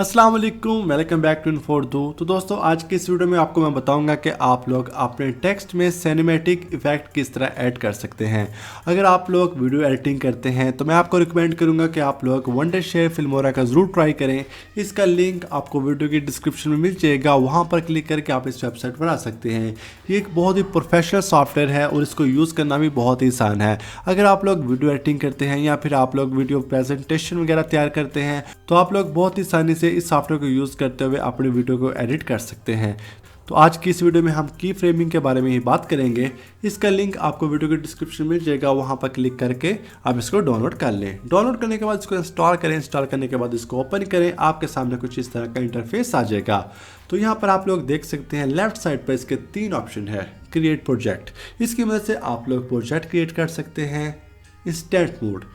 अस्सलाम वालेकुम, welcome back to इन्फोर्दू। तो दोस्तों, आज के इस वीडियो में आपको मैं बताऊंगा कि आप लोग अपने टेक्स्ट में सिनेमैटिक इफेक्ट किस तरह ऐड कर सकते हैं। अगर आप लोग वीडियो एडिटिंग करते हैं तो मैं आपको रिकमेंड करूंगा कि आप लोग वंडरशेयर फिल्मोरा का ज़रूर ट्राई करें। इसका लिंक आपको वीडियो की डिस्क्रिप्शन में मिल जाएगा, वहाँ पर क्लिक करके आप इस वेबसाइट पर आ सकते हैं। ये एक बहुत ही प्रोफेशनल सॉफ्टवेयर है और इसको यूज़ करना भी बहुत ही आसान है। अगर आप लोग वीडियो एडिटिंग करते हैं या फिर आप लोग वीडियो प्रेजेंटेशन वगैरह तैयार करते हैं तो आप लोग बहुत ही आसानी से इस सॉफ्टवेयर को यूज़ करते हुए अपने वीडियो को एडिट कर सकते हैं। तो आज की इस वीडियो में हम की फ्रेमिंग के बारे में ही बात करेंगे। इसका लिंक आपको वीडियो के डिस्क्रिप्शन में मिल जाएगा, वहाँ पर क्लिक करके आप इसको डाउनलोड कर लें। डाउनलोड करने के बाद इसको इंस्टॉल करें। इंस्टॉल करने के बाद इसको ओपन करें, आपके सामने कुछ इस तरह का इंटरफेस आ जाएगा। तो यहाँ पर आप लोग देख सकते हैं लेफ्ट साइड पर इसके 3 ऑप्शन है। क्रिएट प्रोजेक्ट, इसकी मदद से आप लोग प्रोजेक्ट क्रिएट कर सकते हैं। इंस्टेंट मोड,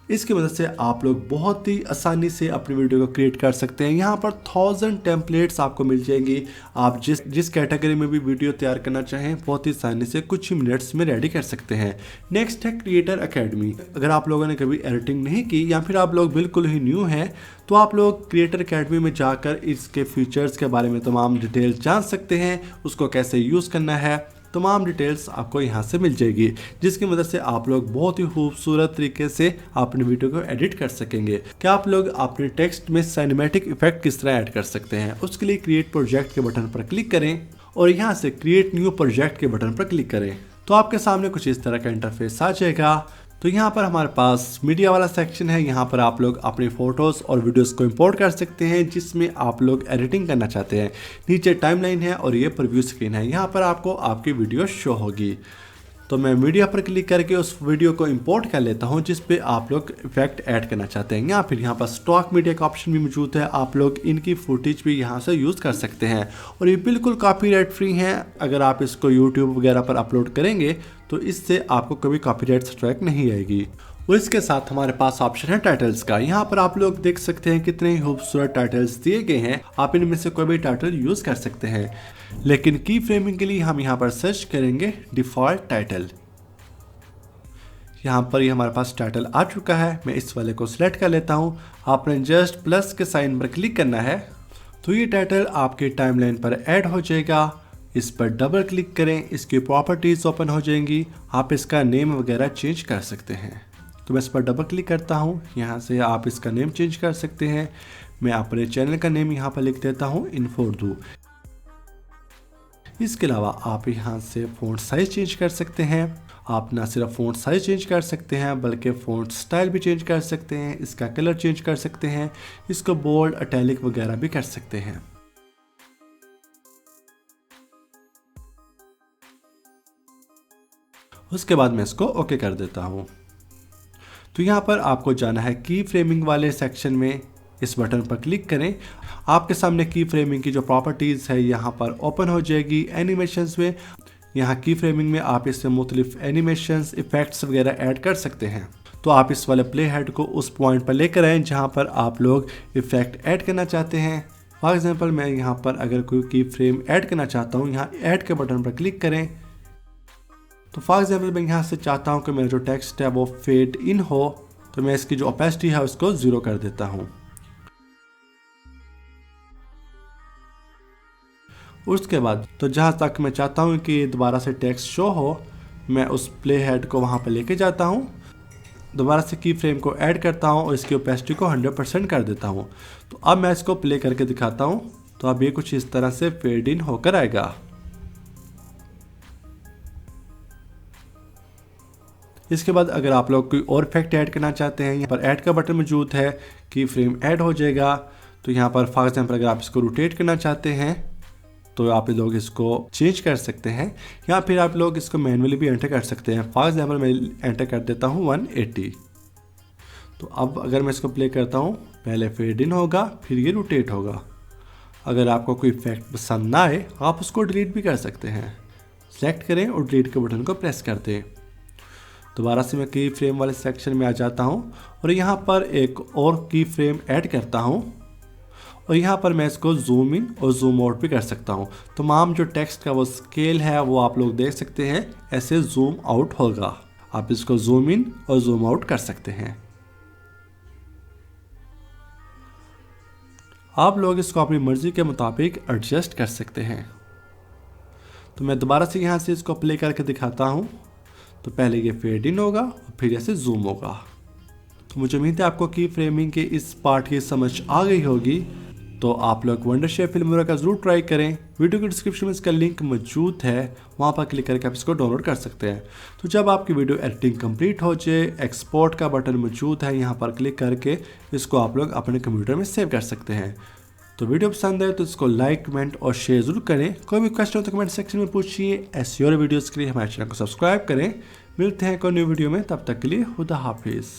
इसकी मदद से आप लोग बहुत ही आसानी से अपनी वीडियो को क्रिएट कर सकते हैं। यहाँ पर 1000 टेम्पलेट्स आपको मिल जाएंगी। आप जिस कैटेगरी में भी वीडियो तैयार करना चाहें बहुत ही आसानी से कुछ ही मिनट्स में रेडी कर सकते हैं। नेक्स्ट है क्रिएटर एकेडमी। अगर आप लोगों ने कभी एडिटिंग नहीं की या फिर आप लोग बिल्कुल ही न्यू हैं तो आप लोग क्रिएटर एकेडमी में जाकर इसके फीचर्स के बारे में तमाम डिटेल्स जान सकते हैं। उसको कैसे यूज़ करना है, तमाम डिटेल्स आपको यहाँ से मिल जाएगी, जिसकी मदद से आप लोग बहुत ही खूबसूरत तरीके से अपने वीडियो को एडिट कर सकेंगे। क्या आप लोग अपने टेक्स्ट में सिनेमैटिक इफेक्ट किस तरह ऐड कर सकते हैं, उसके लिए क्रिएट प्रोजेक्ट के बटन पर क्लिक करें और यहाँ से क्रिएट न्यू प्रोजेक्ट के बटन पर क्लिक करें तो आपके सामने कुछ इस तरह का इंटरफेस आ जाएगा। तो यहाँ पर हमारे पास मीडिया वाला सेक्शन है। यहाँ पर आप लोग अपनी फ़ोटोज़ और वीडियोस को इंपोर्ट कर सकते हैं जिसमें आप लोग एडिटिंग करना चाहते हैं। नीचे टाइमलाइन है और ये प्रीव्यू स्क्रीन है। यहाँ पर आपको आपकी वीडियो शो होगी। तो मैं मीडिया पर क्लिक करके उस वीडियो को इंपोर्ट कर लेता हूँ जिस पे आप लोग इफेक्ट ऐड करना चाहते हैं। यहाँ फिर यहाँ पर स्टॉक मीडिया का ऑप्शन भी मौजूद है। आप लोग इनकी फुटेज भी यहाँ से यूज़ कर सकते हैं और ये बिल्कुल कॉपीराइट फ्री हैं। अगर आप इसको यूट्यूब वगैरह पर अपलोड करेंगे तो इससे आपको कभी कॉपीराइट स्ट्राइक नहीं आएगी। और इसके साथ हमारे पास ऑप्शन है टाइटल्स का। यहाँ पर आप लोग देख सकते हैं कितने ही खूबसूरत टाइटल्स दिए गए हैं। आप इनमें से कोई भी टाइटल यूज़ कर सकते हैं, लेकिन की फ्रेमिंग के लिए हम यहाँ पर सर्च करेंगे डिफ़ॉल्ट टाइटल। यहाँ पर ये हमारे पास टाइटल आ चुका है। मैं इस वाले को सिलेक्ट कर लेता हूँ। आपने जस्ट प्लस के साइन पर क्लिक करना है तो ये टाइटल आपके टाइमलाइन पर ऐड हो जाएगा। इस पर डबल क्लिक करें, इसकी प्रॉपर्टीज़ ओपन हो जाएंगी। आप इसका नेम वगैरह चेंज कर सकते हैं। तो मैं इस पर डबल क्लिक करता हूँ। यहाँ से आप इसका नेम चेंज कर सकते हैं। मैं अपने चैनल का नेम यहाँ पर लिख देता हूँ इन्फोर्दू। इसके अलावा आप यहाँ से फ़ॉन्ट साइज़ चेंज कर सकते हैं। आप ना सिर्फ फ़ॉन्ट साइज़ चेंज कर सकते हैं बल्कि फ़ॉन्ट स्टाइल भी चेंज कर सकते हैं। इसका कलर चेंज कर सकते हैं। इसको बोल्ड, इटैलिक वगैरह भी कर सकते हैं। उसके बाद मैं इसको ओके कर देता हूँ। तो यहाँ पर आपको जाना है की फ्रेमिंग वाले सेक्शन में। इस बटन पर क्लिक करें। आपके सामने की फ्रेमिंग की जो प्रॉपर्टीज़ है यहाँ पर ओपन हो जाएगी। एनिमेशंस में यहाँ की फ्रेमिंग में आप इससे मुख्तलिफ एनिमेशंस, इफेक्ट्स वगैरह ऐड कर सकते हैं। तो आप इस वाले प्ले हेड को उस पॉइंट पर लेकर आएँ जहाँ पर आप लोग इफेक्ट ऐड करना चाहते हैं। फॉर एग्जांपल मैं यहाँ पर अगर कोई की फ्रेम ऐड करना चाहता हूँ, यहाँ ऐड के बटन पर क्लिक करें। तो फॉर एग्जांपल मैं यहाँ से चाहता हूँ कि मेरा जो टेक्स्ट है वो फेड इन हो, तो मैं इसकी जो ओपेसिटी है उसको 0 कर देता हूँ। उसके बाद तो जहाँ तक मैं चाहता हूँ कि दोबारा से टेक्स्ट शो हो, मैं उस प्ले हेड को वहाँ पर लेके जाता हूँ। दोबारा से की फ्रेम को ऐड करता हूँ और इसकी ओपेसिटी को 100% कर देता हूँ। तो अब मैं इसको प्ले करके दिखाता हूँ। तो अब ये कुछ इस तरह से फेड इन होकर आएगा। इसके बाद अगर आप लोग कोई और इफेक्ट ऐड करना चाहते हैं, यहाँ पर ऐड का बटन मौजूद है। की फ्रेम ऐड हो जाएगा। तो यहाँ पर फॉर एग्जांपल अगर आप इसको रोटेट करना चाहते हैं तो आप लोग इसको चेंज कर सकते हैं, या फिर आप लोग इसको मैनुअली भी एंटर कर सकते हैं। फॉर एग्जांपल मैं एंटर कर देता हूँ 180। तो अब अगर मैं इसको प्ले करता हूँ, पहले फेड इन होगा फिर ये रोटेट होगा। अगर आपको कोई इफेक्ट पसंद ना आए आप उसको डिलीट भी कर सकते हैं। सेलेक्ट करें और डिलीट के बटन को प्रेस कर दें। दोबारा से मैं की फ्रेम वाले सेक्शन में आ जाता हूँ और यहाँ पर एक और की फ्रेम ऐड करता हूँ और यहाँ पर मैं इसको जूम इन और जूम आउट भी कर सकता हूँ। तमाम जो टेक्स्ट का वो स्केल है वो आप लोग देख सकते हैं, ऐसे जूम आउट होगा। आप इसको जूम इन और जूम आउट कर सकते हैं। आप लोग इसको अपनी मर्ज़ी के मुताबिक एडजस्ट कर सकते हैं। तो मैं दोबारा से यहाँ से इसको प्ले करके दिखाता हूँ। तो पहले ये फेड इन होगा और फिर ऐसे जूम होगा। तो मुझे उम्मीद है आपको की फ्रेमिंग के इस पार्ट की समझ आ गई होगी। तो आप लोग वंडरशेयर फिल्मोरा का ज़रूर ट्राई करें। वीडियो के डिस्क्रिप्शन में इसका लिंक मौजूद है, वहाँ पर क्लिक करके आप इसको डाउनलोड कर सकते हैं। तो जब आपकी वीडियो एडिटिंग कंप्लीट हो जाए, एक्सपोर्ट का बटन मौजूद है, यहाँ पर क्लिक करके इसको आप लोग अपने कंप्यूटर में सेव कर सकते हैं। तो वीडियो पसंद है तो इसको लाइक, कमेंट और शेयर जरूर करें। कोई भी क्वेश्चन हो तो कमेंट सेक्शन में पूछिए। ऐसी और वीडियोज़ के लिए हमारे चैनल को सब्सक्राइब करें। मिलते हैं कोई न्यू वीडियो में, तब तक के लिए खुदा हाफिज़।